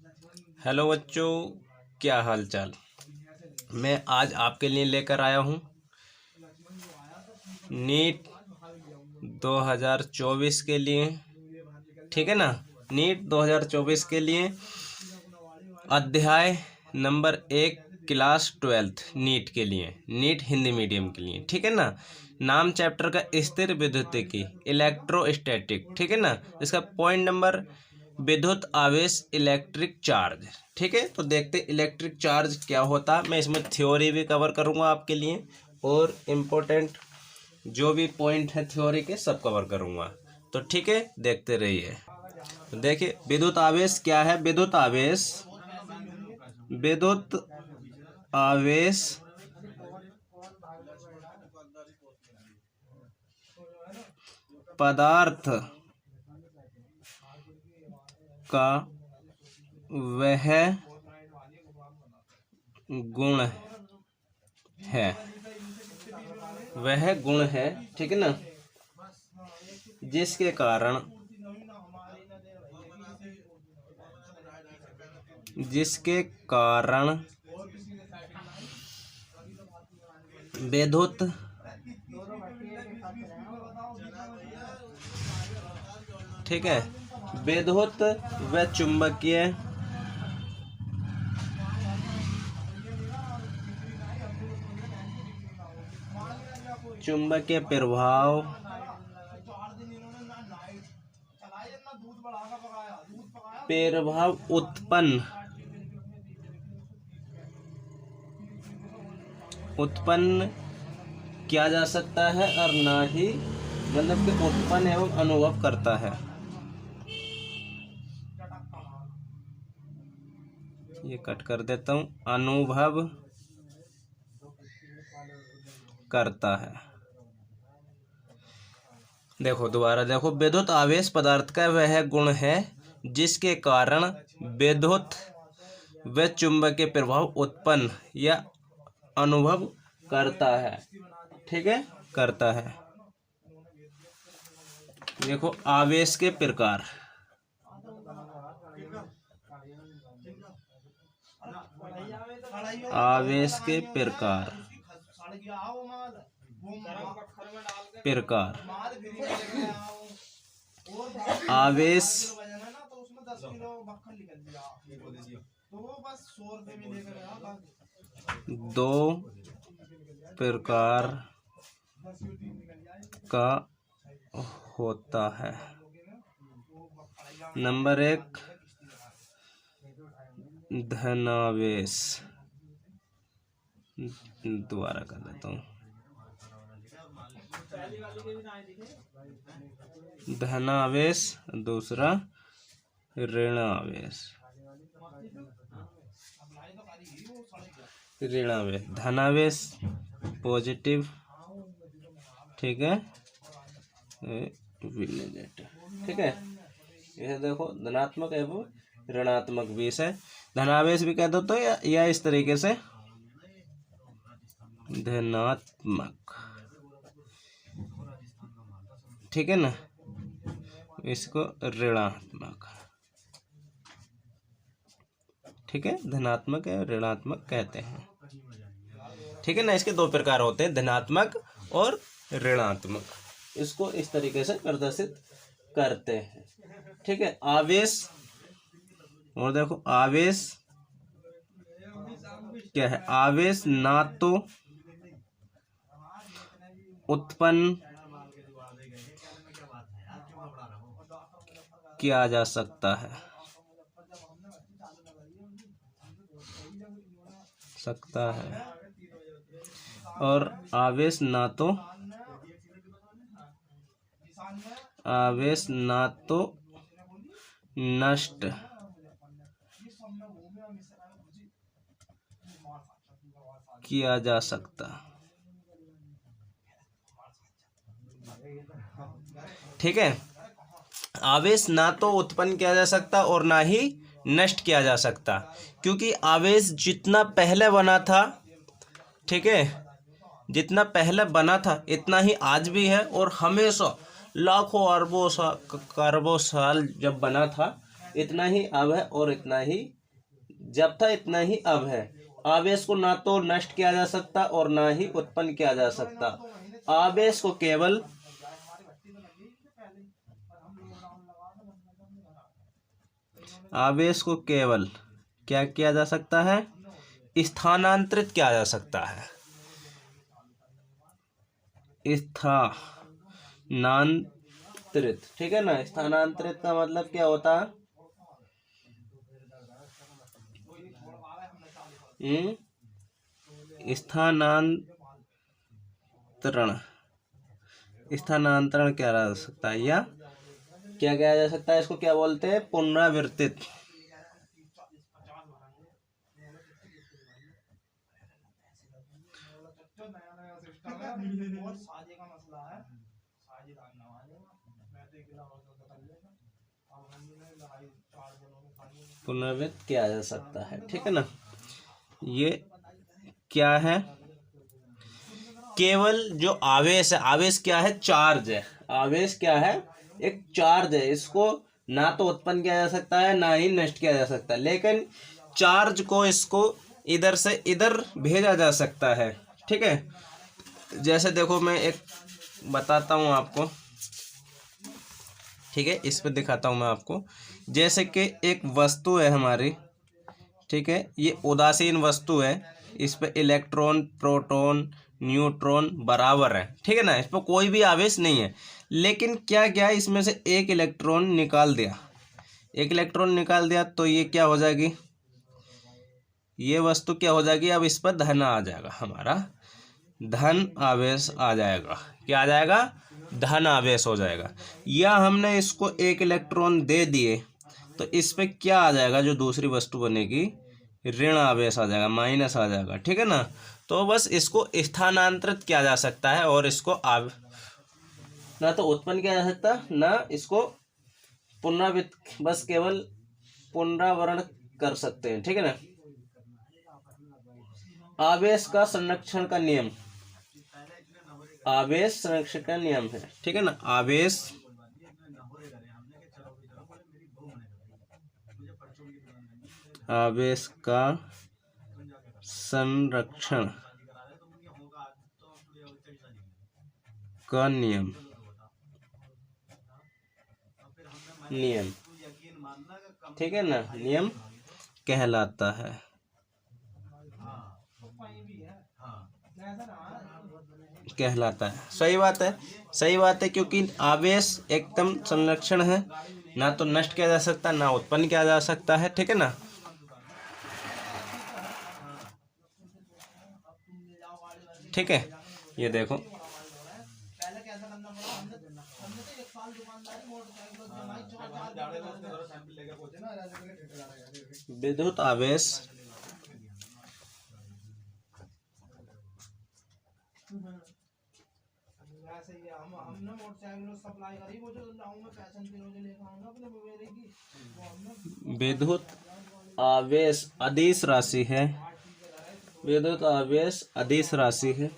Hello बच्चों, क्या हाल चाल। मैं आज आपके लिए लेकर आया हूँ नीट 2024 के लिए। ठीक है ना। नीट 2024 के लिए अध्याय नंबर 1 क्लास 12 नीट के लिए, नीट हिंदी मीडियम के लिए। ठीक है ना। नाम चैप्टर का स्थिर विद्युतिकी, इलेक्ट्रोस्टैटिक। ठीक है ना। इसका पॉइंट नंबर विद्युत आवेश, इलेक्ट्रिक चार्ज। ठीक है, तो देखते इलेक्ट्रिक चार्ज क्या होता है। मैं इसमें थ्योरी भी कवर करूँगा आपके लिए और इम्पोर्टेंट जो भी पॉइंट है थ्योरी के सब कवर करूँगा। तो ठीक है, देखते रहिए। तो देखिए विद्युत आवेश क्या है। विद्युत आवेश पदार्थ का वह गुण है, वह गुण है। ठीक है ना, जिसके कारण विद्युत ठीक है, विद्युत व चुंबकीय प्रभाव उत्पन्न किया जा सकता है और ना ही मतलब कि उत्पन्न एवं अनुभव करता है। ये कट कर देता हूँ, अनुभव करता है। देखो दोबारा देखो, विद्युत आवेश पदार्थ का वह गुण है जिसके कारण विद्युत व चुंबकीय प्रभाव उत्पन्न या अनुभव करता है। ठीक है, करता है। देखो आवेश के प्रकार, आवेश के प्रकार आवेश दो प्रकार का होता है। नंबर 1 धनावेश। दोबारा कर देता हूँ, धनावेश, दूसरा ऋणावेश। धनावेश पॉजिटिव, ठीक है, ठीक है। यह देखो धनात्मक एवं ऋणात्मक भी है। धनावेश भी कह दो तो या इस तरीके से धनात्मक। ठीक है ना, इसको ऋणात्मक। ठीक है, धनात्मक है ऋणात्मक कहते हैं। ठीक है ना, इसके दो प्रकार होते हैं, धनात्मक और ऋणात्मक। इसको इस तरीके से प्रदर्शित करते हैं। ठीक है, आवेश। और देखो आवेश क्या है। आवेश ना तो उत्पन्न किया जा सकता है, और आवेश ना तो नष्ट किया जा सकता। ठीक है, आवेश ना तो उत्पन्न किया जा सकता और ना ही नष्ट किया जा सकता, क्योंकि आवेश जितना पहले बना था, ठीक है, जितना पहले बना था इतना ही आज भी है, और हमेशा लाखों अरबों करोड़ों साल जब बना था इतना ही अब है और इतना ही जब था इतना ही अब है। आवेश को ना तो नष्ट किया जा सकता और ना ही उत्पन्न किया जा सकता। आवेश को केवल क्या किया जा सकता है? स्थानांतरित किया जा सकता है। स्थानांतरित, ठीक है ना। स्थानांतरित का मतलब क्या होता है? स्थानांतरण क्या जा सकता है, या क्या किया जा सकता है? इसको क्या बोलते हैं? पुनरावर्तित। पुनरावृत्त किया जा सकता है, ठीक है ना। ये क्या है? केवल जो आवेश है, आवेश क्या है? चार्ज है। आवेश क्या है? एक चार्ज है। इसको ना तो उत्पन्न किया जा सकता है ना ही नष्ट किया जा सकता है, लेकिन चार्ज को इसको इधर से इधर भेजा जा सकता है, ठीक है। जैसे देखो मैं एक बताता हूँ आपको, ठीक है, इस पे दिखाता हूँ मैं आपको। जैसे कि एक वस्तु है हमारी, ठीक है, ये उदासीन वस्तु है। इस पे इलेक्ट्रॉन, प्रोटॉन, न्यूट्रॉन बराबर है, ठीक है ना। इस पर कोई भी आवेश नहीं है, लेकिन क्या क्या इसमें से एक इलेक्ट्रॉन निकाल दिया, तो ये क्या हो जाएगी? ये वस्तु क्या हो जाएगी? अब इस पर धन आ जाएगा, हमारा धन आवेश आ जाएगा। क्या आ जाएगा? धन आवेश हो जाएगा। या हमने इसको एक इलेक्ट्रॉन दे दिए तो इस पे क्या आ जाएगा? जो दूसरी वस्तु बनेगी, ऋण आवेश आ जाएगा, माइनस आ जाएगा, ठीक है ना। तो बस इसको स्थानांतरित किया जा सकता है और इसको ना तो उत्पन्न किया जा सकता ना इसको पुनरावृत्त, बस केवल पुनरावरण कर सकते हैं, ठीक है ना। आवेश का संरक्षण का नियम, आवेश संरक्षण का नियम है, ठीक है ना। आवेश का संरक्षण का नियम ठीक है ना, नियम कहलाता है। सही बात है, क्योंकि आवेश एकदम संरक्षण है, ना तो नष्ट किया जा सकता ना उत्पन्न किया जा सकता है, ठीक है ना। ठीक है, ये देखो विद्युत आवेश अदिश राशि है। विद्युत आवेश अदिश राशि है।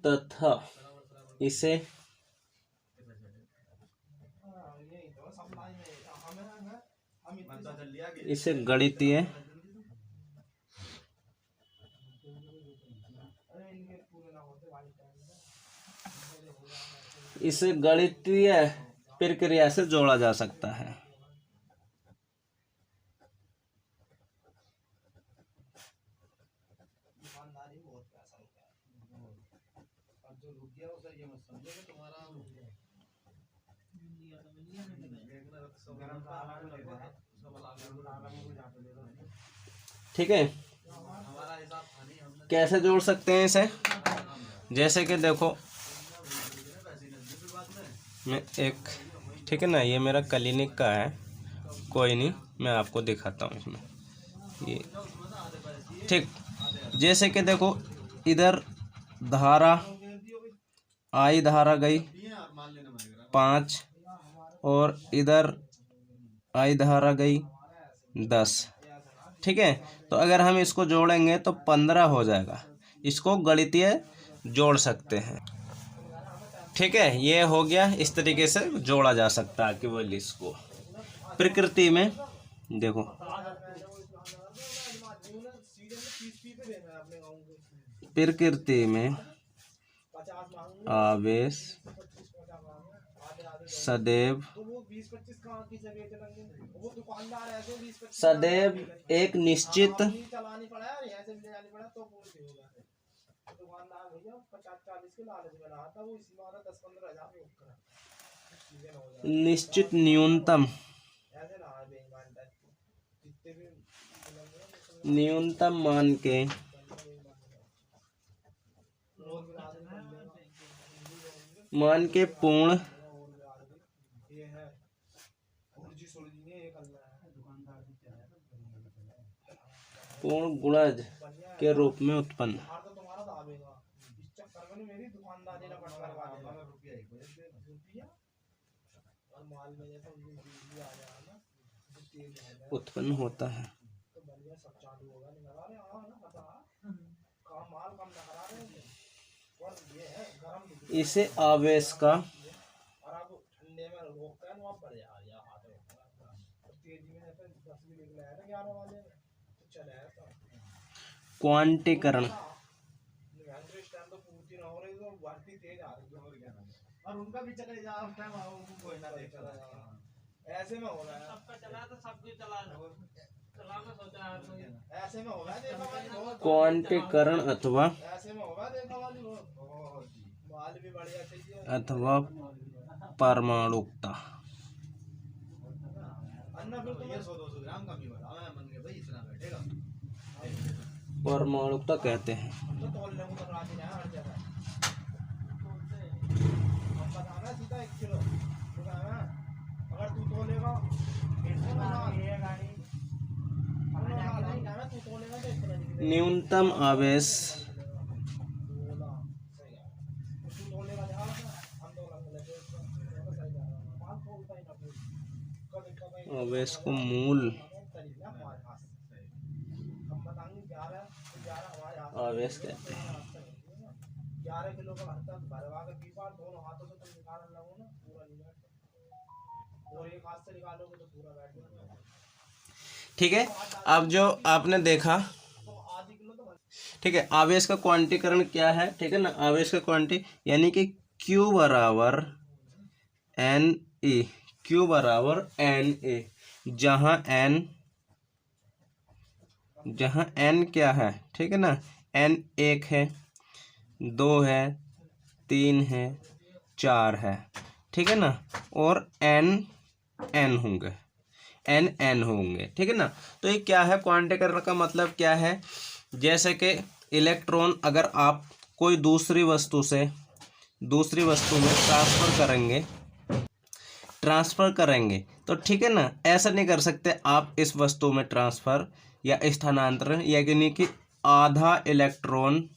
तथा इसे गणितीय प्रक्रिया से जोड़ा जा सकता है। ठीक है, कैसे जोड़ सकते हैं इसे? जैसे कि देखो मैं एक, ठीक है ना, ये मेरा क्लिनिक का है, कोई नहीं, मैं आपको दिखाता हूँ इसमें। ये ठीक, जैसे कि देखो इधर धारा आई, धारा गई 5 और इधर आई धारा गई 10। ठीक है, तो अगर हम इसको जोड़ेंगे तो 15 हो जाएगा। इसको गणितीय जोड़ सकते हैं। ठीक है, ये हो गया। इस तरीके से जोड़ा जा सकता है केवल इसको। प्रकृति में देखो, प्रकृति में आवेश सदैव एक निश्चित न्यूनतम मान के पूर्ण गुणज के रूप में उत्पन्न। होता है। इसे आवेश का क्वांटीकरण अथवा परमाणुकता। परमाणुकता कहते हैं। न्यूनतम आवेश को मूल आवेश कहते हैं। ठीक है, अब जो आपने देखा, ठीक है, आवेश का क्वांटीकरण क्या है? ठीक है ना, आवेश का क्वांटी यानी कि Q बराबर NA, जहाँ N क्या है? ठीक है ना, N 1 है, 2 है, 3 है, 4 है। ठीक है ना, और N होंगे, N होंगे। ठीक है ना, तो ये क्या है? क्वांटीकरण का मतलब क्या है? जैसे कि इलेक्ट्रॉन अगर आप कोई दूसरी वस्तु में ट्रांसफर करेंगे तो ठीक है ना, ऐसा नहीं कर सकते आप इस वस्तु में ट्रांसफर या स्थानांतरण, यानी कि आधा इलेक्ट्रॉन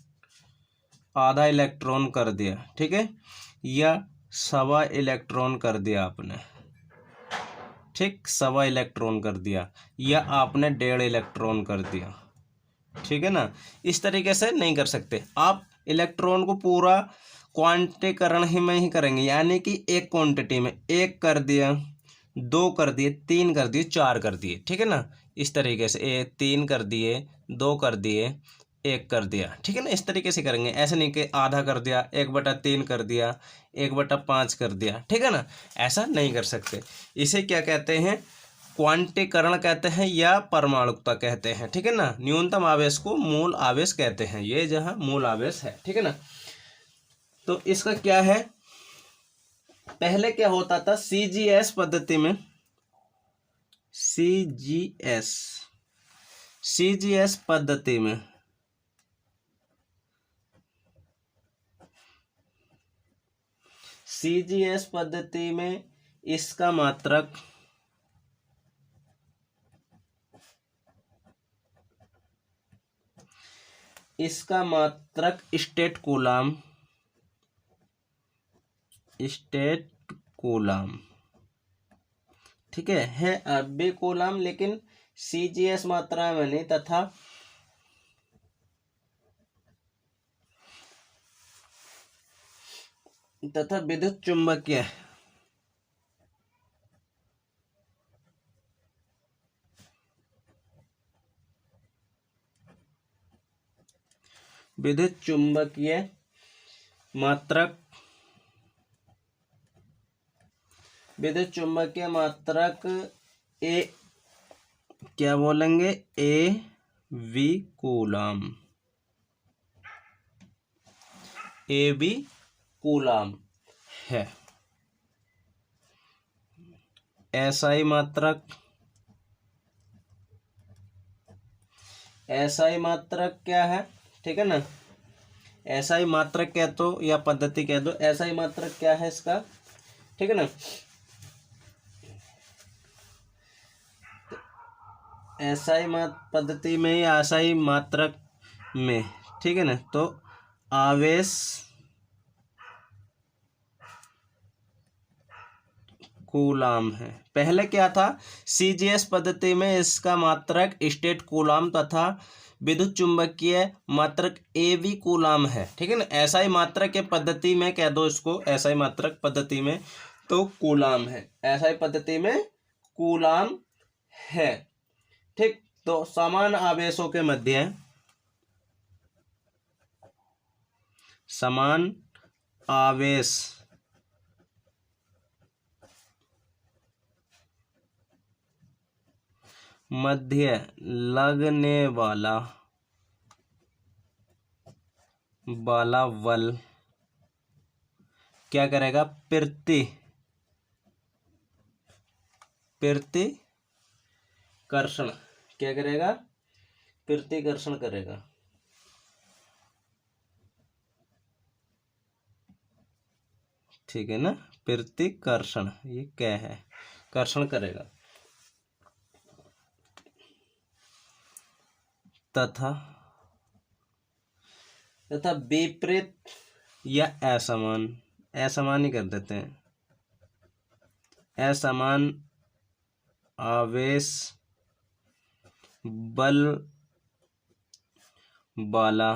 कर दिया, ठीक है, या 1.25 इलेक्ट्रॉन कर दिया आपने, ठीक, 1.25 इलेक्ट्रॉन कर दिया, या आपने 1.5 इलेक्ट्रॉन कर दिया। ठीक है ना, इस तरीके से नहीं कर सकते आप। इलेक्ट्रॉन को पूरा क्वांटीकरण में ही करेंगे, यानी कि एक क्वांटिटी में 1 कर दिया, 2 कर दिए, 3 कर दिए, 4 कर दिए। ठीक है ना, इस तरीके से 3 कर दिए, 2 कर दिए, 1 कर दिया। ठीक है ना, इस तरीके से करेंगे। ऐसे नहीं कि आधा कर दिया, 1/3 कर दिया, 1/5 कर दिया। ठीक है ना, ऐसा नहीं कर सकते। इसे क्या कहते हैं? क्वांटीकरण कहते हैं या परमाणुकता कहते हैं। ठीक है ना, न्यूनतम आवेश को मूल आवेश कहते हैं, ये जहां मूल आवेश है। ठीक है ना, तो इसका क्या है? पहले क्या होता था? CGS पद्धति में, CGS पद्धति में इसका मात्रक स्टेट कूलाम, ठीक है अब भी कूलाम, लेकिन CGS मात्रा में नहीं तथा विद्युत चुम्बकीय मात्रक ए क्या बोलेंगे, AV कूलाम है। SI मात्रक क्या है, ठीक है ना। SI मात्रक कह दो या पद्धति कह दो, SI मात्रक क्या है इसका, ठीक है ना। SI पद्धति में या SI मात्रक में, ठीक है ना, तो आवेश कूलाम है। पहले क्या था, CGS पद्धति में इसका मात्रक स्टेट कूलाम तथा विद्युत चुंबकीय मात्रक AV कूलाम है, ठीक है ना। SI मात्रक के पद्धति में कह दो इसको, SI मात्रक पद्धति में तो कूलाम है, SI पद्धति में कूलाम है, ठीक। तो समान आवेशों के मध्य समान आवेश मध्य लगने वाला बल क्या करेगा, प्रतिकर्षण क्या करेगा, प्रतिकर्षण करेगा, ठीक है ना। प्रतिकर्षण ये क्या है, कर्षण करेगा तथा विपरीत या असमान ही कर देते हैं, असमान आवेश बल वाला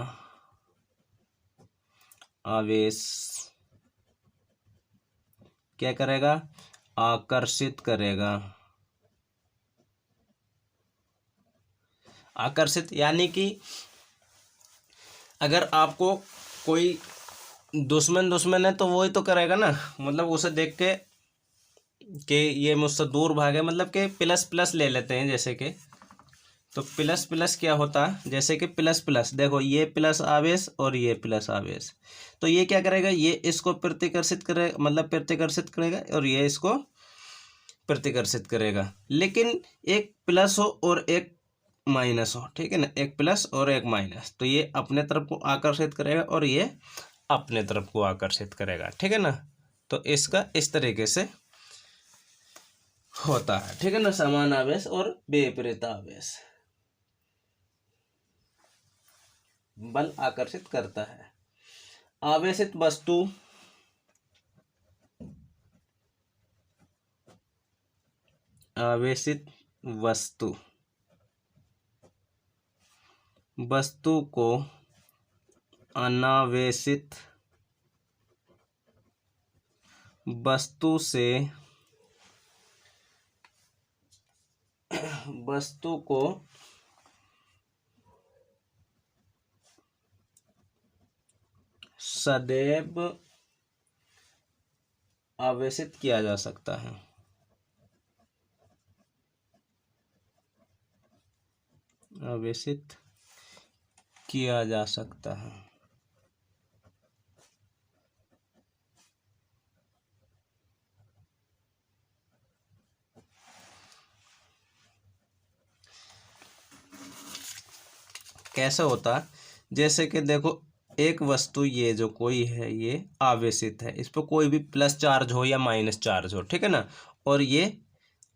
आवेश क्या करेगा, आकर्षित करेगा। आकर्षित यानी कि अगर आपको कोई दुश्मन है तो वही तो करेगा ना, मतलब उसे देख के कि ये मुझसे दूर भागे, मतलब कि प्लस प्लस ले लेते हैं जैसे कि, तो प्लस प्लस क्या होता है, जैसे कि प्लस प्लस देखो, ये प्लस आवेश और ये प्लस आवेश, तो ये क्या करेगा, ये इसको प्रतिकर्षित करेगा, मतलब प्रतिकर्षित करेगा, और ये इसको प्रतिकर्षित करेगा। लेकिन एक प्लस हो और एक माइनस हो, ठीक है ना, एक प्लस और एक माइनस, तो ये अपने तरफ को आकर्षित करेगा और ये अपने तरफ को आकर्षित करेगा, ठीक है ना। तो इसका इस तरीके से होता है, ठीक है ना, समान आवेश और विपरीत आवेश बल आकर्षित करता है। आवेशित वस्तु को अनावेशित वस्तु को सदैव आवेशित किया जा सकता है। आवेशित किया जा सकता है। कैसे होता, जैसे कि देखो एक वस्तु ये जो कोई है ये आवेशित है, इस पर कोई भी प्लस चार्ज हो या माइनस चार्ज हो, ठीक है ना, और ये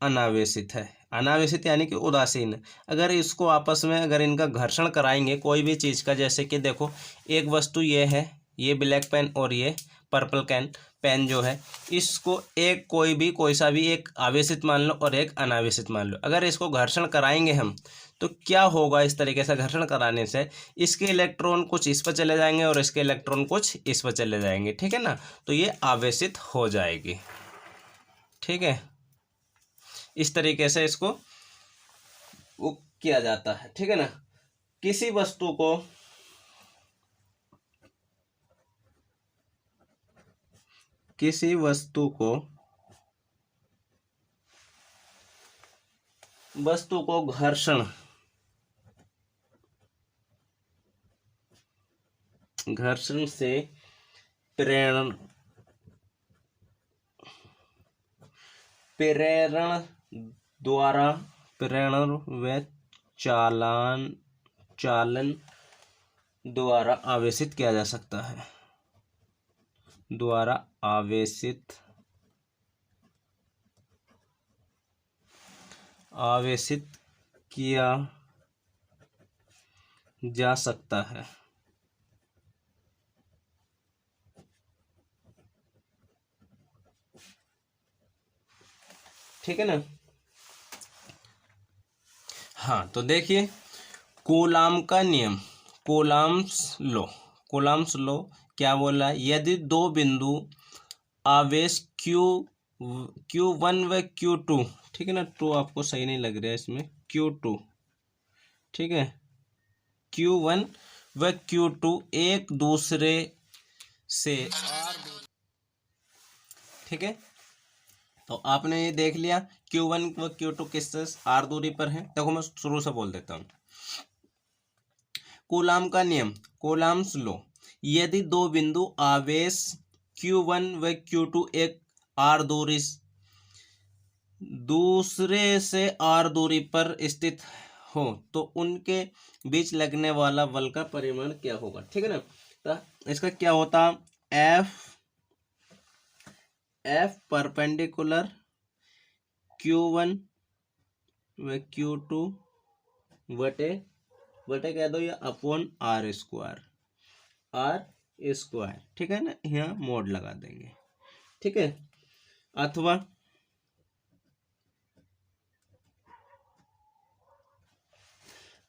अनावेशित है। अनावेशित यानी कि उदासीन। अगर इसको आपस में अगर इनका घर्षण कराएंगे कोई भी चीज़ का, जैसे कि देखो एक वस्तु ये है, ये ब्लैक पेन और ये पर्पल कैन, पेन जो है इसको एक कोई सा भी एक आवेशित मान लो और एक अनावेशित मान लो। अगर इसको घर्षण कराएंगे हम तो क्या होगा, इस तरीके से घर्षण कराने से इसके इलेक्ट्रॉन कुछ इस पर चले जाएंगे और इसके इलेक्ट्रॉन कुछ इस पर चले जाएंगे, ठीक है ना। तो ये आवेशित हो जाएगी, ठीक है। इस तरीके से इसको वो किया जाता है, ठीक है ना। किसी वस्तु को घर्षण से प्रेरण व चालन द्वारा आवेशित किया जा सकता है, द्वारा आवेशित किया जा सकता है, ठीक है ना। हाँ, तो देखिए कूलाम का नियम, कूलाम्स लो क्या बोला, यदि दो बिंदु आवेश Q1 व Q2, ठीक है ना, टू आपको सही नहीं लग रहा है इसमें, Q2, ठीक है, Q1 व Q2 एक दूसरे से ठीक है। तो आपने ये देख लिया Q1 व Q2 किससे आर दूरी पर है। देखो मैं शुरू से बोल देता हूँ। कूलाम का नियम, कूलाम्स लो, यदि दो बिंदु आवेश Q1 व Q2 एक आर दूसरे से आर दूरी पर स्थित हो तो उनके बीच लगने वाला बल का परिमाण क्या होगा, ठीक है ना। तो इसका क्या होता, एफ परपेंडिकुलर Q1 व Q2 बटे कह दो या अपॉन आर स्क्वायर, ठीक है ना, यहाँ मोड लगा देंगे, ठीक है।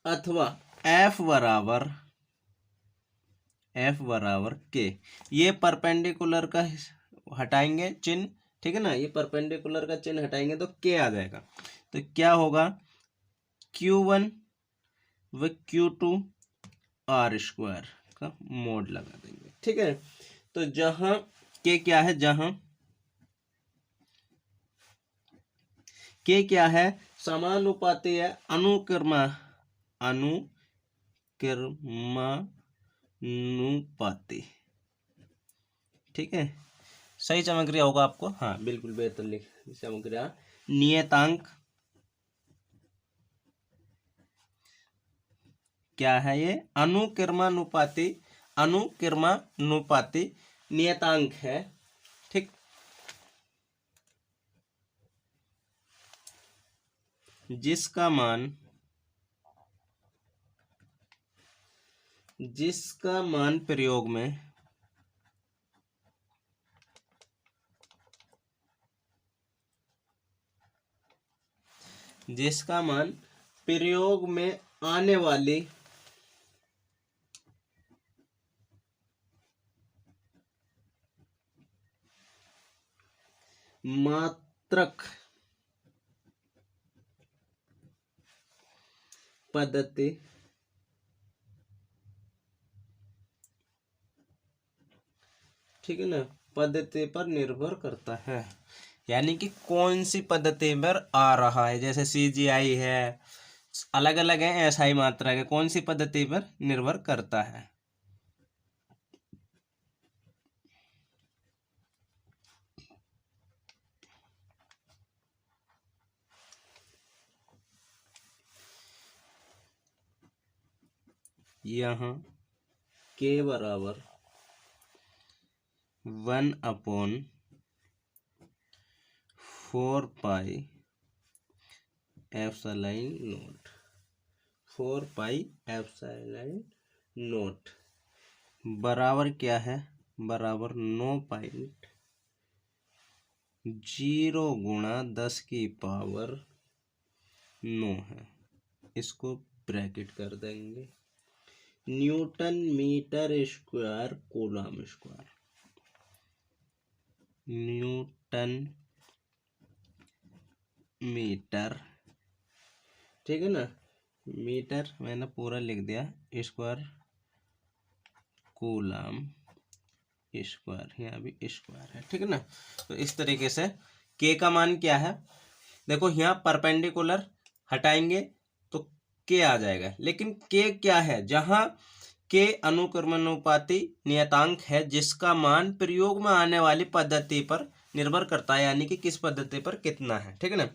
अथवा एफ बराबर के, ये परपेंडिकुलर का हटाएंगे चिन्ह, ठीक है ना, ये परपेंडिकुलर का चिन्ह हटाएंगे तो के आ जाएगा। तो क्या होगा, Q1 व Q2 आर स्क्वायर का मोड लगा देंगे, ठीक है। तो जहां के क्या है, समानुपाती है, अनुक्रमानुपाती, ठीक है। सही चमक रहा होगा आपको, हाँ बिल्कुल बेहतर चमक रहा। नियतांक क्या है, ये अनुक्रमानुपाती नियतांक है, ठीक। जिसका मान प्रयोग में आने वाली मात्रक पद्धति ठीक है ना, पद्धति पर निर्भर करता है। यानी कि कौन सी पद्धति पर आ रहा है, जैसे CGI है, अलग अलग है, SI मात्रा के, कौन सी पद्धति पर निर्भर करता है। यहाँ के बराबर 1/4 पाई एप्सिलॉन नॉट बराबर क्या है, बराबर 9.5 0 गुणा 10 की पावर 9 है। इसको ब्रैकेट कर देंगे। Newton metre square coulomb square. Newton metre, ठीक है ना, मीटर मैंने पूरा लिख दिया, स्क्वायर कूलम स्क्वायर, यहाँ भी स्क्वायर है, ठीक है ना। तो इस तरीके से के का मान क्या है, देखो यहाँ परपेंडिकुलर हटाएंगे तो के आ जाएगा, लेकिन के क्या है, जहां के अनुक्रमानुपाती नियतांक है जिसका मान प्रयोग में आने वाली पद्धति पर निर्भर करता है, यानी कि किस पद्धति पर कितना है, ठीक है ना।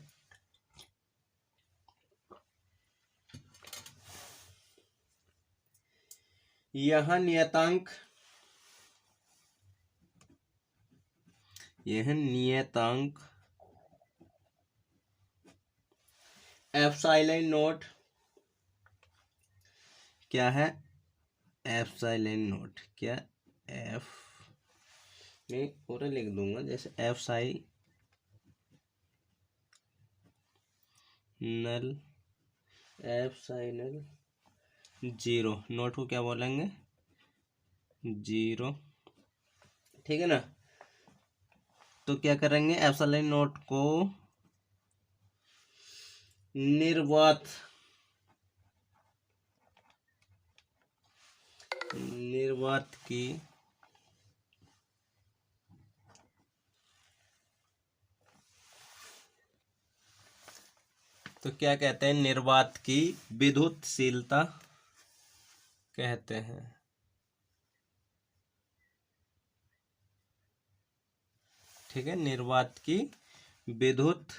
यह नियतांक, यह नियतांक एप्सिलॉन नोट क्या है, एप्सिलॉन नोट क्या, एफ मैं पूरा लिख दूंगा, जैसे एप्सिलॉन 0, नोट को क्या बोलेंगे, 0, ठीक है ना। तो क्या करेंगे, एप्सिलॉन नोट को निर्वात की तो क्या कहते हैं, निर्वात की विद्युतशीलता कहते हैं, ठीक है, निर्वात की विद्युत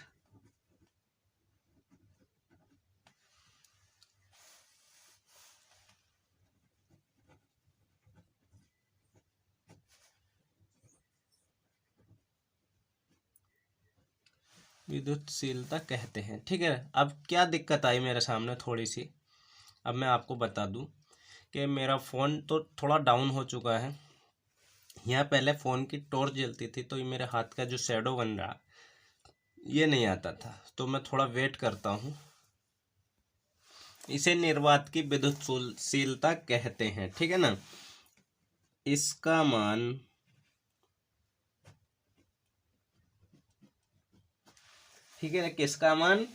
विद्युतशीलता कहते हैं, ठीक है। अब क्या दिक्कत आई मेरे सामने थोड़ी सी, अब मैं आपको बता दूं कि मेरा फ़ोन तो थोड़ा डाउन हो चुका है। यहाँ पहले फ़ोन की टॉर्च जलती थी तो ये मेरे हाथ का जो शैडो बन रहा ये नहीं आता था, तो मैं थोड़ा वेट करता हूँ। इसे निर्वात की विद्युतशीलता कहते हैं, ठीक है ना। इसका मान ठीक है ना, किसका मान,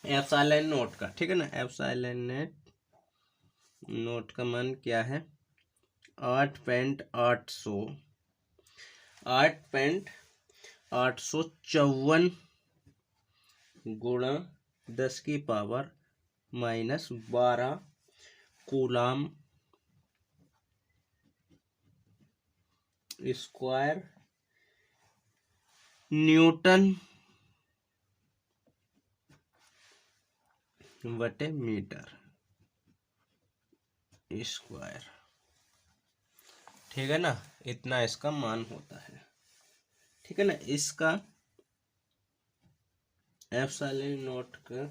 एप्सिलॉन नोट का, ठीक है ना। एप्सिलॉन नोट का मान क्या है, 8.854 गुणा 10 की पावर -12 कूलम स्क्वायर न्यूटन बटे मीटर स्क्वायर, ठीक है ना। इतना इसका मान होता है, ठीक है ना। इसका एप्सिलॉन नोट का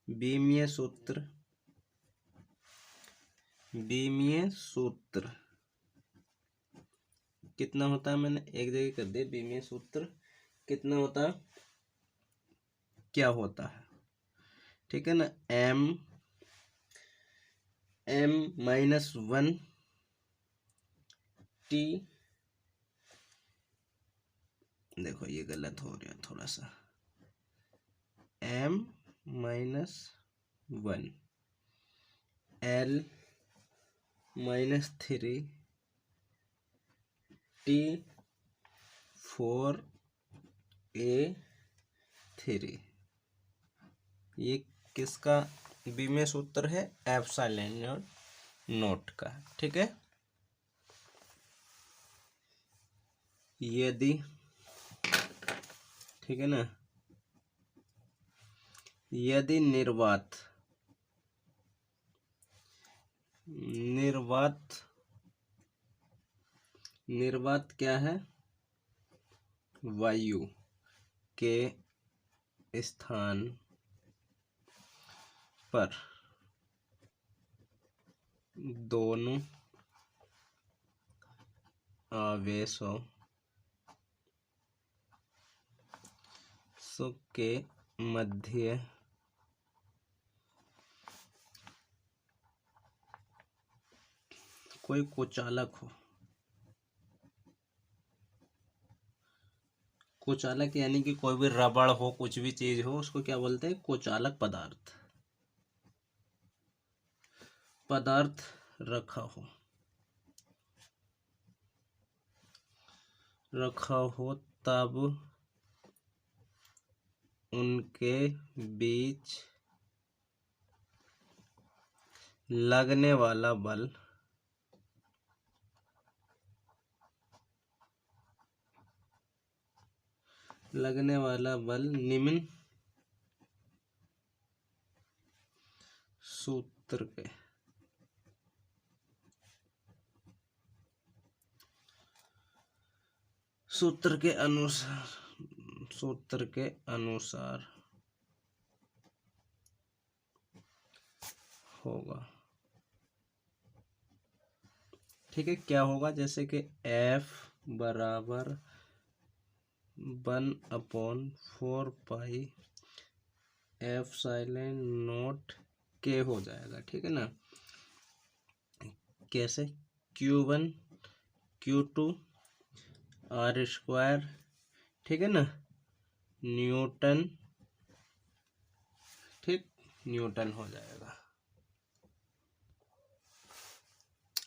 बीमीय सूत्र कितना होता है, मैंने एक जगह कर दिया, बीमीय सूत्र कितना होता है, क्या होता है, ठीक है ना। m-1 t, देखो ये गलत हो रहा है थोड़ा सा, m-1 l-3 t4a3, ये किसका बीमीय सूत्र है, एप्सिलॉन नोट का, ठीक है। यदि, ठीक है ना, यदि निर्वात क्या है, वायु के स्थान पर दोनों आवेशों आवेशों के मध्य कोई कुचालक हो, कुचालक यानी कि कोई भी रबड़ हो, कुछ भी चीज हो, उसको क्या बोलते हैं? कुचालक पदार्थ। पदार्थ रखा हो तब उनके बीच लगने वाला बल निम्न सूत्र के अनुसार होगा। ठीक है, क्या होगा? जैसे कि F बराबर 1/4 पाई एप्सिलॉन नॉट K हो जाएगा। ठीक है ना? कैसे? Q1 Q2 R², ठीक है ना, न्यूटन। ठीक, न्यूटन हो जाएगा।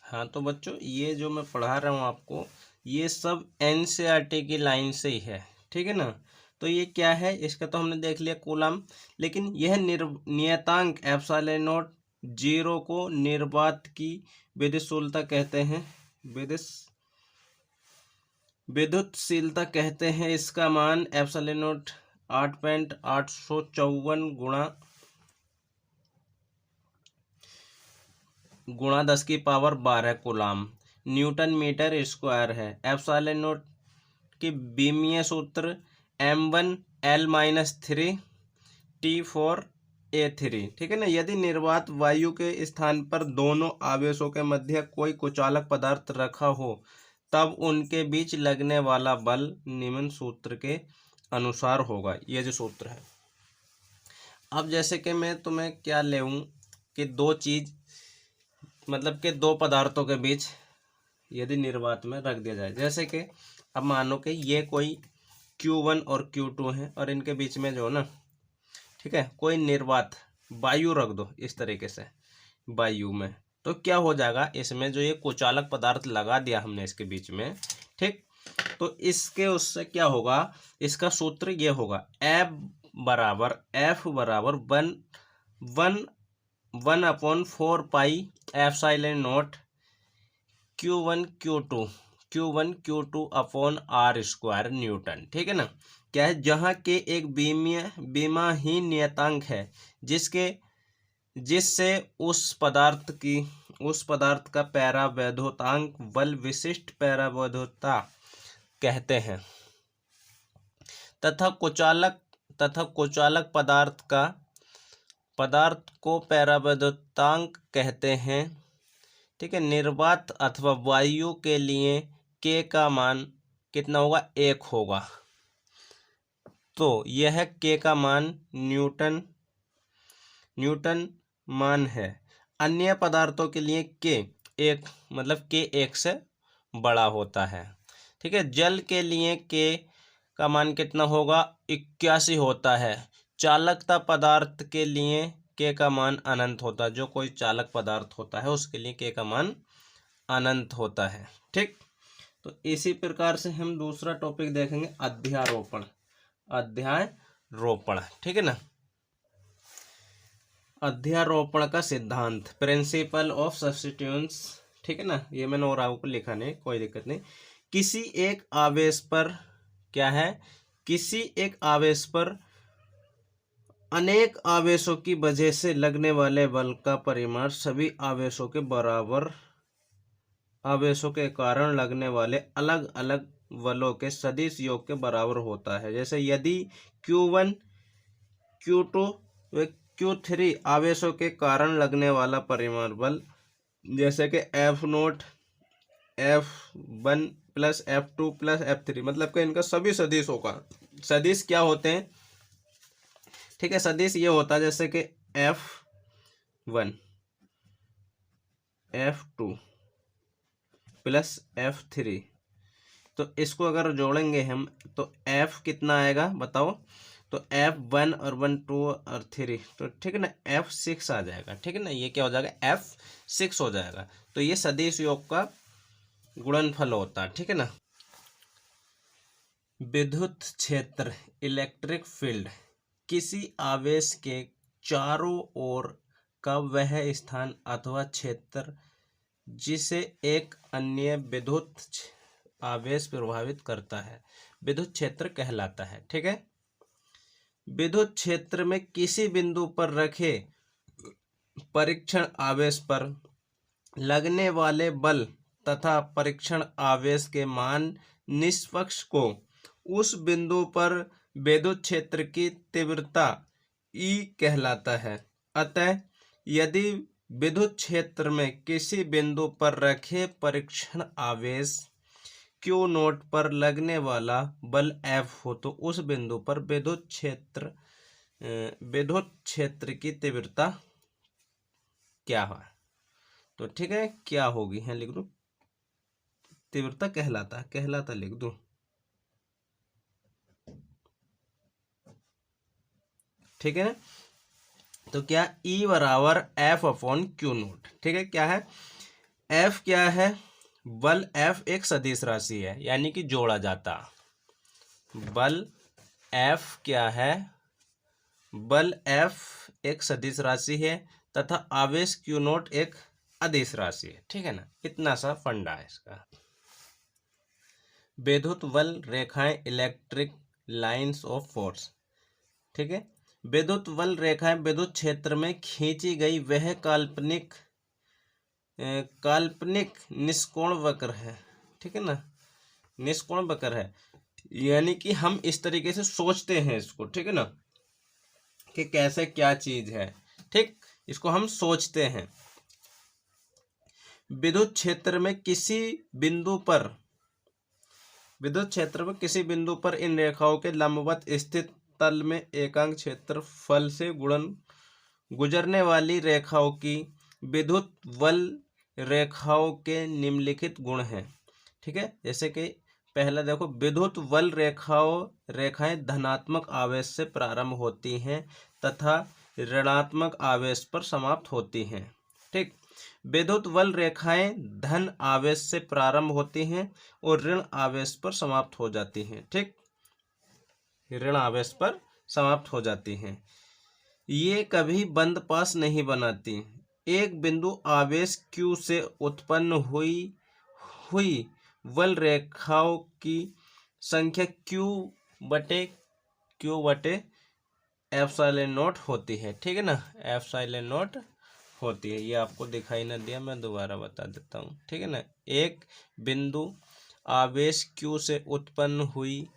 हाँ तो बच्चों, ये जो मैं पढ़ा रहा हूँ आपको, ये सब एनसीईआरटी की लाइन से ही है। ठीक है ना? तो ये क्या है? इसका तो हमने देख लिया कूलम, लेकिन यह नियतांक एप्सिलॉन नॉट 0 को निर्वात की विद्युतशीलता कहते हैं। विद्युतशीलता कहते हैं। इसका मान एप्सिलॉन नॉट 8.854 गुणा 10⁻12 कूलम न्यूटन मीटर स्क्वायर है। एप्सिलॉन नॉट की बीमीय सूत्र m1L-3T4A3। ठीक है ना? यदि निर्वात वायु के स्थान पर दोनों आवेशों के मध्य कोई कुचालक पदार्थ रखा हो तब उनके बीच लगने वाला बल निम्न सूत्र के अनुसार होगा। ये जो सूत्र है, अब जैसे कि मैं तुम्हें क्या ले कि दो चीज, मतलब कि दो पदार्थों के बीच यदि निर्वात में रख दिया जाए, जैसे कि अब मानो कि ये कोई Q1 और Q2 है और इनके बीच में जो ना, ठीक है, कोई निर्वात वायु रख दो इस तरीके से वायु में, तो क्या हो जाएगा? इसमें जो ये कुचालक पदार्थ लगा दिया हमने इसके बीच में, ठीक, तो इसके उससे क्या होगा? इसका सूत्र ये होगा F बराबर 1/4 pi epsilon not Q1 Q2 upon R² Newton. ठीक है ना? क्या है? जहाँ के एक बीमाहीन नियतांक है जिससे उस पदार्थ का पैरावैद्युतांक बल विशिष्ट पैरावैद्युता कहते हैं तथा कुचालक पदार्थ को पैरावैद्युतांक कहते हैं। ठीक है? निर्वात अथवा वायु के लिए K का मान कितना होगा? 1 होगा। तो यह K का मान न्यूटन मान है। अन्य पदार्थों के लिए K 1 से बड़ा होता है। ठीक है? जल के लिए K का मान कितना होगा? 81 होता है। चालकता पदार्थ के लिए K का मान अनंत होता है। जो कोई चालक पदार्थ होता है उसके लिए K का मान अनंत होता है। ठीक, तो इसी प्रकार से हम दूसरा टॉपिक देखेंगे, अध्यारोपण। ठीक है ना? अध्यारोपण का सिद्धांत, प्रिंसिपल ऑफ सब्स्टिट्यूशंस। ठीक है ना? ये मैंने और आपको लिखा नहीं, कोई दिक्कत नहीं। किसी एक आवेश पर क्या है? किसी एक आवेश पर अनेक आवेशों की वजह से लगने वाले बल का परिमाण सभी आवेशों के कारण लगने वाले अलग अलग बलों के सदिश योग के बराबर होता है। जैसे यदि Q1 Q2 व Q3 आवेशों के कारण लगने वाला परिमाण बल, जैसे कि F0 F1 + F2 + F3, मतलब कि इनका सभी सदिशों का, सदिश क्या होते हैं? ठीक है। सदिश ये होता है जैसे कि F1 F2 प्लस F3, तो इसको अगर जोड़ेंगे हम तो F कितना आएगा बताओ, तो F1 और 1 2 और 3, तो ठीक है ना, F6 आ जाएगा। ठीक है ना, ये क्या हो जाएगा, F6 हो जाएगा। तो ये सदिश योग का गुणनफल होता है। ठीक है ना। विद्युत क्षेत्र इलेक्ट्रिक फील्ड किसी आवेश के चारों ओर का वह स्थान अथवा क्षेत्र जिसे एक अन्य विद्युत आवेश प्रभावित करता है विद्युत क्षेत्र कहलाता है। ठीक है। विद्युत क्षेत्र में किसी बिंदु पर रखे परीक्षण आवेश पर लगने वाले बल तथा परीक्षण आवेश के मान निष्पक्ष को उस बिंदु पर विद्युत क्षेत्र की तीव्रता E कहलाता है। अतः यदि विद्युत क्षेत्र में किसी बिंदु पर रखे परीक्षण आवेश Q नोट पर लगने वाला बल F हो तो उस बिंदु पर विद्युत क्षेत्र की तीव्रता क्या है। तो ठीक है, क्या होगी, है लिख दूं, तीव्रता कहलाता लिख दूं। ठीक है ना। तो क्या E बराबर F अपॉन Q नोट। ठीक है, क्या है F, क्या है बल F एक सदिश राशि है, यानी कि जोड़ा जाता। बल F क्या है, बल F एक सदिश राशि है तथा आवेश Q नोट एक अदिश राशि है। ठीक है ना, इतना सा फंडा है इसका। विद्युत बल रेखाएं इलेक्ट्रिक लाइंस ऑफ फोर्स। ठीक है। विद्युत बल रेखाएं विद्युत क्षेत्र में खींची गई वह काल्पनिक निष्कोण वक्र है। ठीक है ना, निष्कोण वक्र है, यानी कि हम इस तरीके से सोचते हैं इसको। ठीक है ना, कि कैसे क्या चीज है। ठीक, इसको हम सोचते हैं। विद्युत क्षेत्र में किसी बिंदु पर इन रेखाओं के लंबवत स्थित तल में एकांक क्षेत्रफल से गुजरने वाली रेखाओं की विद्युत बल रेखाओं के निम्नलिखित गुण हैं। ठीक है, जैसे कि पहला देखो, विद्युत बल रेखाएं धनात्मक आवेश से प्रारंभ होती हैं तथा ऋणात्मक आवेश पर समाप्त होती हैं। ठीक, विद्युत बल रेखाएं धन आवेश से प्रारंभ होती हैं और ऋण आवेश पर समाप्त हो जाती हैं। ठीक, ऋण आवेश पर समाप्त हो जाती हैं। ये कभी बंद पास नहीं बनाती। एक बिंदु आवेश Q से उत्पन्न हुई बल रेखाओं की संख्या Q बटे एप्सिलॉन नॉट होती है। ठीक है ना, एप्सिलॉन नॉट होती है। ये आपको दिखाई ना दिया, मैं दोबारा बता देता हूँ। ठीक है ना, एक बिंदु आवेश Q से उत्पन्न हुई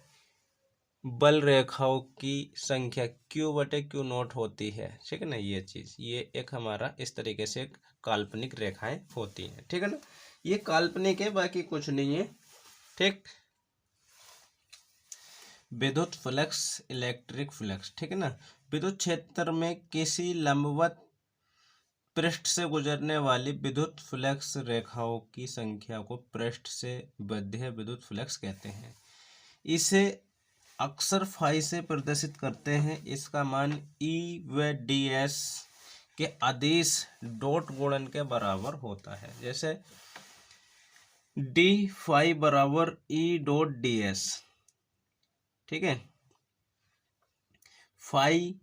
बल रेखाओं की संख्या Q बटे Q नोट होती है। ठीक है ना, ये चीज, ये एक हमारा इस तरीके से एक काल्पनिक रेखाएं होती हैं। ठीक है ना, ये काल्पनिक है, बाकी कुछ नहीं है। ठीक, विद्युत फ्लक्स इलेक्ट्रिक फ्लक्स। ठीक है ना, विद्युत क्षेत्र में किसी लंबवत पृष्ठ से गुजरने वाली विद्युत फ्लक्स रेखाओं की संख्या को पृष्ठ से बाध्य विद्युत फ्लक्स कहते हैं। इसे अक्सर फाई से प्रदर्शित करते हैं। इसका मान E व DS के अदिश डॉट गुणन के बराबर होता है। जैसे D फाई बराबर E डॉट DS। ठीक है, फाई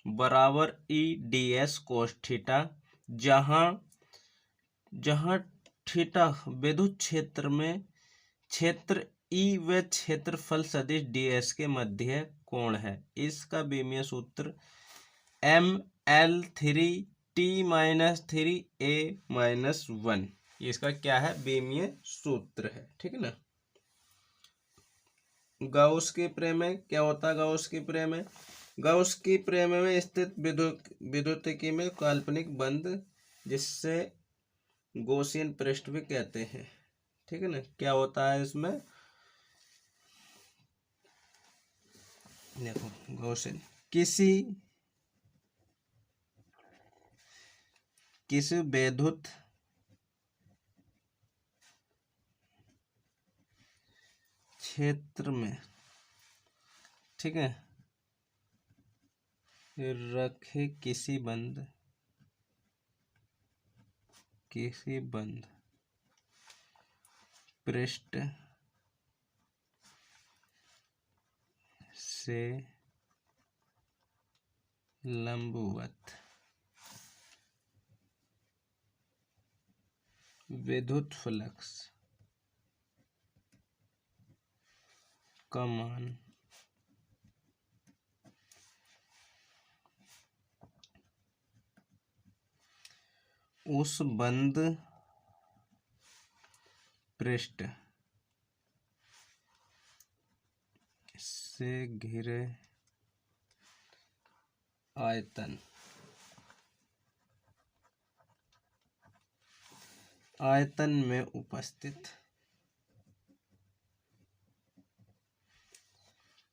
बराबर E DS कोस थीटा, जहां थीटा विद्युत क्षेत्र में क्षेत्र E व क्षेत्रफल सदिश DS के मध्य कोण है। इसका बीमीय सूत्र ML3T-3A-1, इसका क्या है, बीमीय सूत्र है। ठीक है ना। गाउस के प्रमेय क्या होता है, गाउस की प्रमेय में स्थित विद्युतिकी में काल्पनिक बंध, जिससे गॉसियन पृष्ठ भी कहते हैं। ठीक है ना, क्या होता है इसमें, देखो गॉसियन किसी विद्युत क्षेत्र में, ठीक है, रखे किसी बंद पृष्ठ से लंबवत विद्युत फ्लक्स का मान उस बंद पृष्ठ से घिरे आयतन में उपस्थित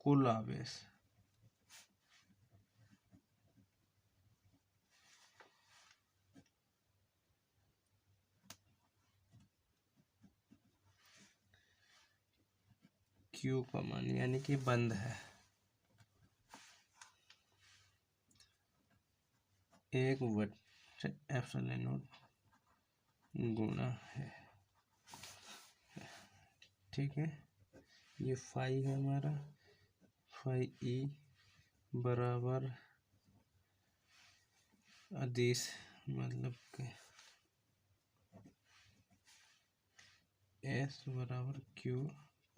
कुल आवेश Q का मान, यानी कि बंद है, 1/ε0 गुणा है, ठीक है। ये फाई है हमारा, फाई ई बराबर अदिश मतलब के एस बराबर क्यू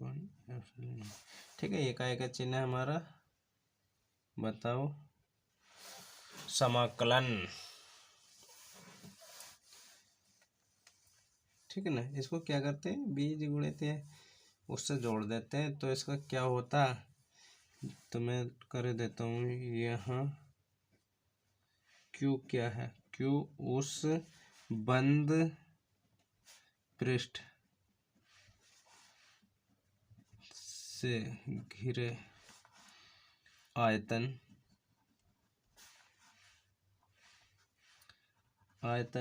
अपन एप्सिलॉन, ठीक है। ये का चिन्ह है हमारा, बताओ समाकलन, ठीक है ना। इसको क्या करते हैं, बीज गुणित है उससे जोड़ देते हैं, तो इसका क्या होता, तो मैं कर देता हूँ यहाँ। क्यू क्या है, क्यू उस बंद पृष्ठ से घिरे आयतन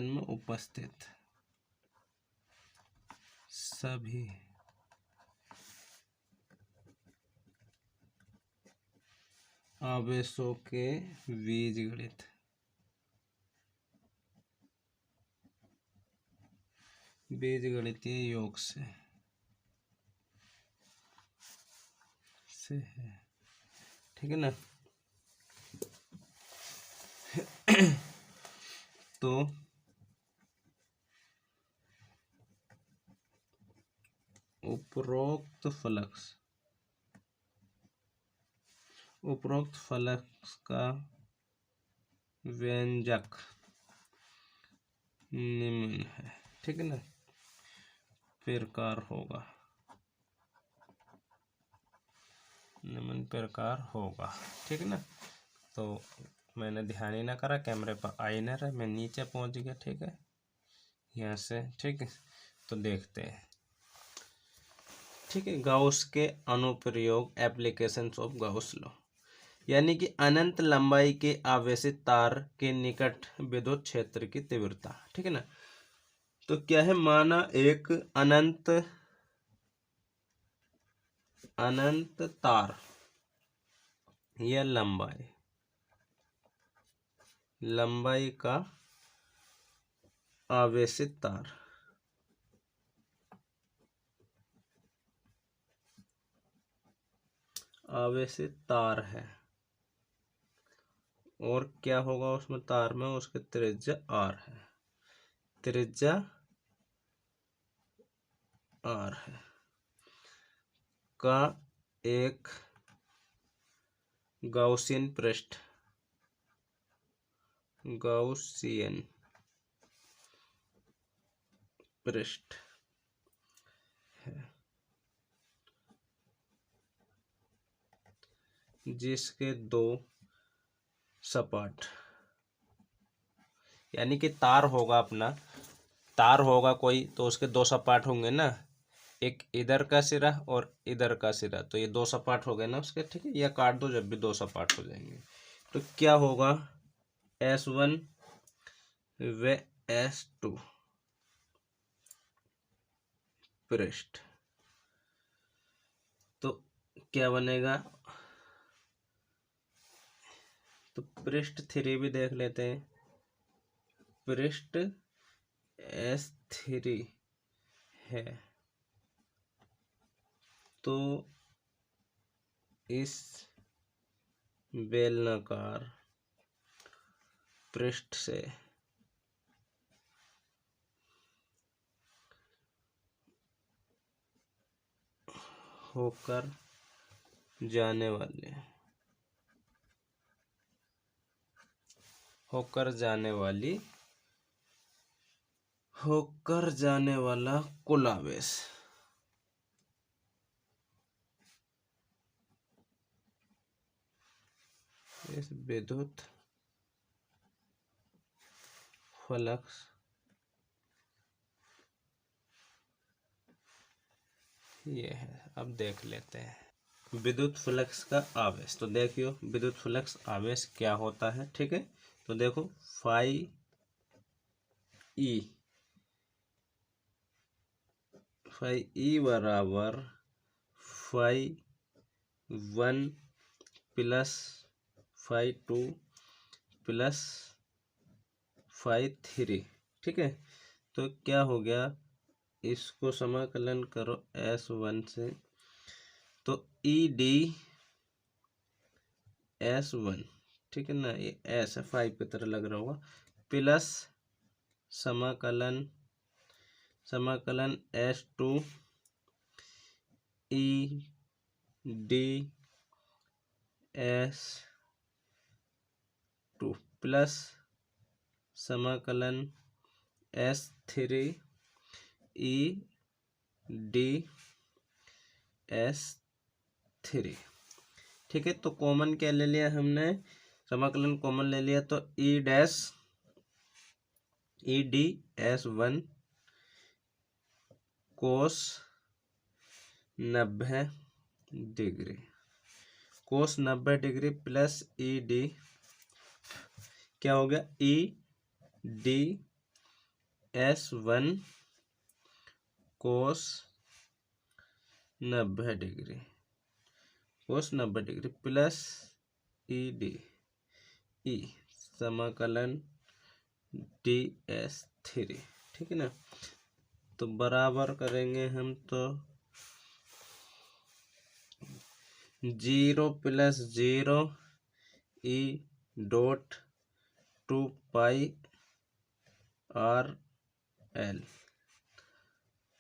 में उपस्थित सभी आवेशों के बीजगणितीय योग से है, ठीक है ना। तो उपरोक्त फ्लक्स का व्यंजक निम्न है, ठीक है ना, प्रकार होगा, निम्न प्रकार होगा, ठीक है ना। तो मैंने ध्यान ही ना करा, कैमरे पर आई ना रहा, मैं नीचे पहुंच गया, ठीक है, यहाँ से, ठीक है। तो देखते हैं, ठीक है। गाउस के अनुप्रयोग, एप्लीकेशंस ऑफ गाउस लॉ, यानी कि अनंत लंबाई के आवेशित तार के निकट विद्युत क्षेत्र की तीव्रता, ठीक है ना। तो क्या है, माना एक अनंत तार या लंबाई का आवेशित तार है, और क्या होगा उसमें तार में, उसके त्रिज्या r है, का एक गाउसियन पृष्ठ है, जिसके दो सपाट, यानी कि तार होगा कोई, तो उसके दो सपाट होंगे ना, एक इधर का सिरा और इधर का सिरा, तो ये दो सपाट हो गए ना उसके, ठीक है। या काट दो जब भी दो सपाट हो जाएंगे, तो क्या होगा, S1 व S2 पृष्ठ, तो क्या बनेगा, तो पृष्ठ 3 भी देख लेते हैं। पृष्ठ S3 है, तो इस बेलनाकार पृष्ठ से होकर जाने वाला कुल आवेश इस विद्युत फ्लक्स ये है। अब देख लेते हैं विद्युत फ्लक्स का आवेश। तो देखियो विद्युत फ्लक्स आवेश क्या होता है, ठीक है। तो देखो फाई ई बराबर phi 1 plus phi 2 plus phi 3, ठीक है। तो क्या हो गया, इसको समाकलन करो S1 से, तो ED S1, ठीक है ना, ये S है, 5 की तरह लग रहा होगा, प्लस समाकलन S2 ED S2 प्लस समाकलन S3 ED S3, ठीक है। तो कॉमन क्या ले लिया हमने, समाकलन कॉमन ले लिया, तो ED S1 कोस 90 डिग्री, कोस 90 डिग्री प्लस ED क्या हो गया, ED S1 कोस 90 डिग्री, कोस 90 डिग्री प्लस ED समाकलन DS3, ठीक है ना। तो बराबर करेंगे हम, तो 0 + 0 E.2 पाई RL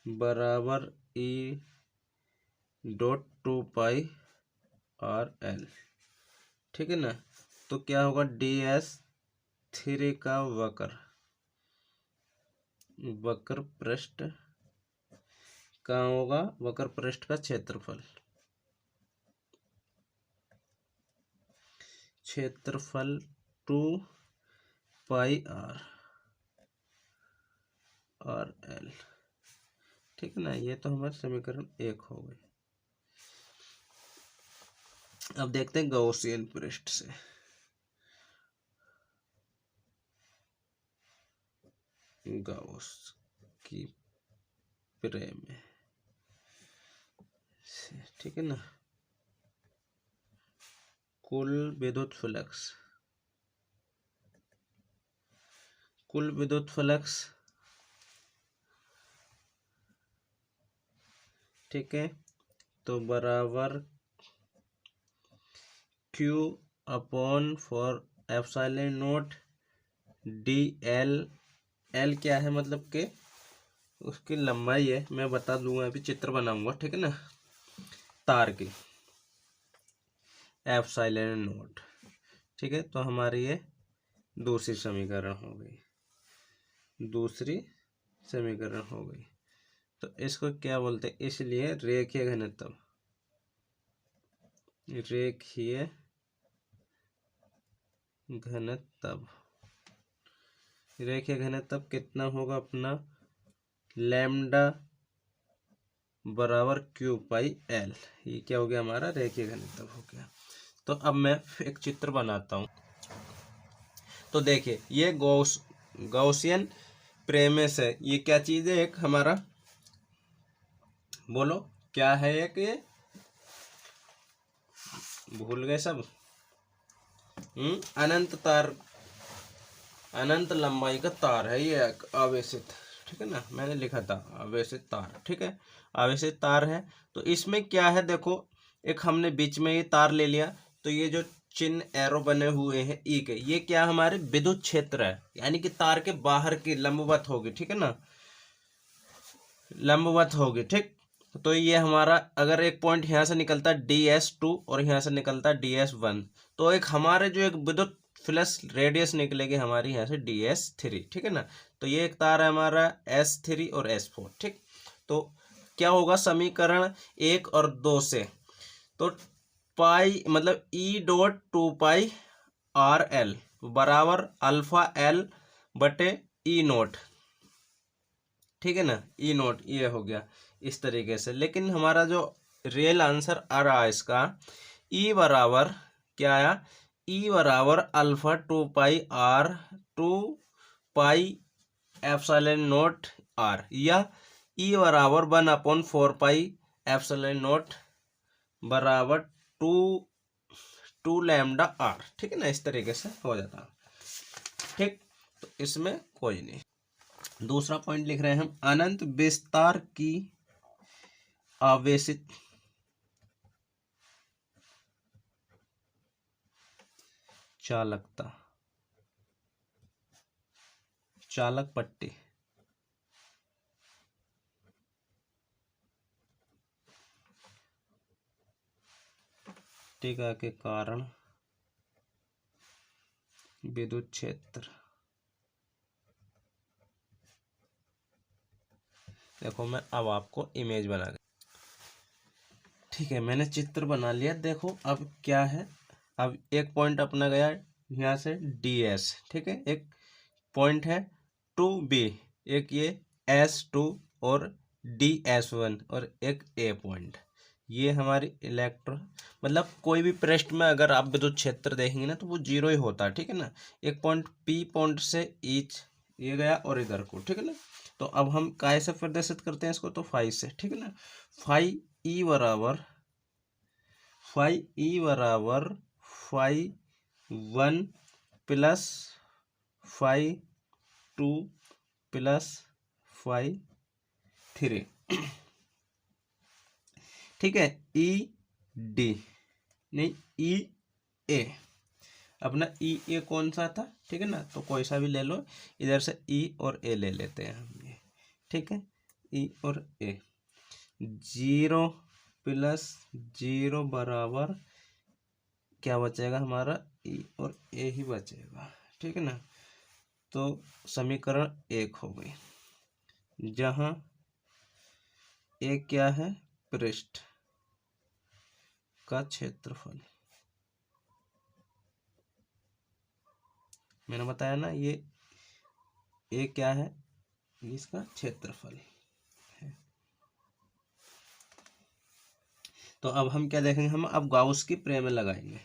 बराबर E.2 पाई RL, ठीक है ना। तो क्या होगा, DS3 का वक्र पृष्ठ कहाँ होगा, वक्र पृष्ठ का क्षेत्रफल 2 पाई RL, ठीक है ना। ये तो हमारा समीकरण 1 हो गई। अब देखते हैं गॉसियन पृष्ठ से। गॉस की प्रमेय, ठीक है ना। कुल विद्युत फ्लक्स, ठीक है, तो बराबर Q/4ε0 DL। L क्या है, मतलब कि उसकी लंबाई है, मैं बता दूंगा, अभी चित्र बनाऊंगा, ठीक है ना, तार की ε0, ठीक है। तो हमारी ये दूसरी समीकरण हो गई। तो इसको क्या बोलते हैं, इसलिए रेखीय घनत्व कितना होगा अपना, लैम्डा बराबर Q/L, ये क्या हो गया, हमारा रेखीय घनत्व हो गया। तो अब मैं एक चित्र बनाता हूँ। तो देखिए ये गॉसियन प्रेमिस है। ये क्या चीज़ है? एक हमारा, बोलो क्या है? एक ये भूल गए सब। अनंत तार, अनंत लंबाई का तार है ये एक आवेशित, ठीक है ना, मैंने लिखा था आवेशित तार, ठीक है, आवेशित तार है। तो इसमें क्या है देखो, एक हमने बीच में ये तार ले लिया, तो ये जो चिन्ह एरो बने हुए हैं ई के, ये क्या हमारे विद्युत क्षेत्र है, यानी कि तार के बाहर की लंबवत होगी, ठीक है ना, लंबवत होगी, ठीक। तो ये हमारा अगर एक पॉइंट यहाँ से निकलता है DS2 और यहाँ से निकलता है DS1, तो एक हमारे जो एक विद्युत प्लस रेडियस निकलेगी हमारी यहाँ से DS3, ठीक है ना। तो ये एक तार है हमारा S3 और S4, ठीक। तो क्या होगा समीकरण 1 और 2 से, तो पाई मतलब E.2πRL बराबर अल्फा L बटे E0, ठीक है ना, E0 ये हो गया इस तरीके से। लेकिन हमारा जो रियल आंसर आ रहा है इसका, E बराबर क्या आया, E बराबर अल्फा 2πR 2πε0R, या E बराबर 1/4πε0 बराबर 2 लैम्डा R, ठीक है ना, इस तरीके से हो जाता है, ठीक। तो इसमें कोई नहीं। दूसरा पॉइंट लिख रहे हैं हम, अनंत विस्तार की आवेशित चालकता, चालक पट्टी टीका के कारण विद्युत क्षेत्र, देखो मैं अब आपको इमेज बना के, ठीक है, मैंने चित्र बना लिया। देखो अब क्या है, अब एक पॉइंट अपना गया यहाँ से DS, ठीक है, एक पॉइंट है 2B, एक ये S2 और DS1 और एक A पॉइंट, ये हमारी मतलब कोई भी पृष्ठ में अगर आप विद्युत क्षेत्र देखेंगे ना तो वो जीरो ही होता है, ठीक है ना। एक पॉइंट P पॉइंट से ईच ये गया और इधर को, ठीक है ना। तो अब हम काय से प्रदर्शित करते हैं इसको, तो फाई से, ठीक है ना। फाई E बराबर phi 1 plus phi 2 plus phi 3, ठीक है। ED नहीं EA, अपना EA कौन सा था, ठीक है ना, तो कोई सा भी ले लो, इधर से E और A ले लेते हैं हम ये, ठीक है, E और A। 0 प्लस 0 बराबर क्या बचेगा हमारा, E और A ही बचेगा, ठीक है ना। तो समीकरण 1 हो गई, जहाँ A क्या है, पृष्ठ का क्षेत्रफल, मैंने बताया ना ये क्या है, इसका क्षेत्रफल है। तो अब हम क्या देखेंगे, हम अब गाउस की प्रमेय लगाएंगे,